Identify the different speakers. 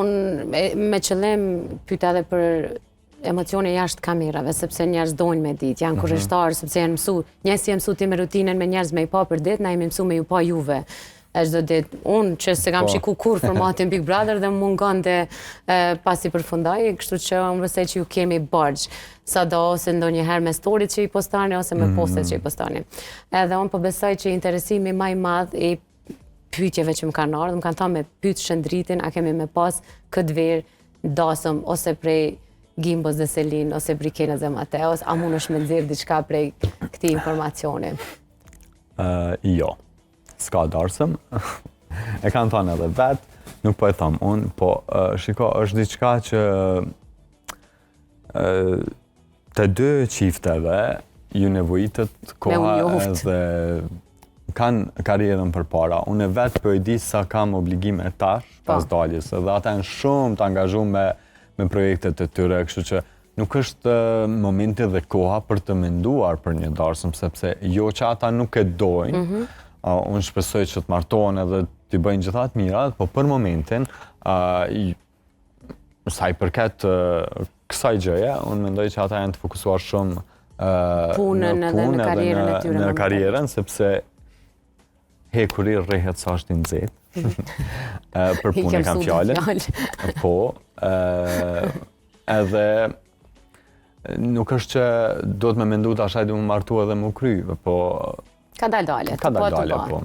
Speaker 1: Unë me qëllim pyeta edhe për emocione jashtë kamerave, sepse njerëz dojnë me ditë, janë kurreshtarë, sepse janë mësu, njerëz si janë mësu ti me rutinën me njerëz me i pa për ditë, na jemi mësu me ju pa juve. Çdo ditë, unë që se kam shiku kur formatin Big Brother dhe mungon të pasi përfundoj, kështu që unë besoj që ju kemi borxh, sado ose ndonjëherë me storit që i postani ose me postet që i postani. Edhe unë po besoj që interesimi më i madh i pyetjeve që më kanë ardhur, më kanë thënë me pyet Shëndritin, a kemi me pas këtë verë dasëm ose prej Gimbos dhe Selin ose Brikenës dhe Mateos, a mundesh me nxjerr diçka prej këtij informacioni?
Speaker 2: Jo. S'ka darsëm, e kanë thënë edhe vetë, nuk po e thëmë unë, po shiko, është diçka që të dy qifteve ju nevojitet koha edhe kanë karrierën përpara. Unë vetë po e di sa kam obligime tash pas daljes, edhe ata janë shumë të angazhuar me projektet e tyre, kështu që nuk është momenti dhe koha për të menduar për një darsëm, sepse jo që ata nuk e dojnë, unë shpresoj që të martohen edhe të bëjnë gjithat mirat, po për momentin, sa i përket kësaj gjëje, unë mendoj që ata janë të fokusuar shumë në karrierën, sepse hekuri rrehet sa është i nxehtë. Për punë kam fjalën. Po, edhe nuk është që do të me mendu të ashaj dhe më martu edhe më kry, po
Speaker 1: ka dalë dalë.
Speaker 2: Ka dalë dalë, po.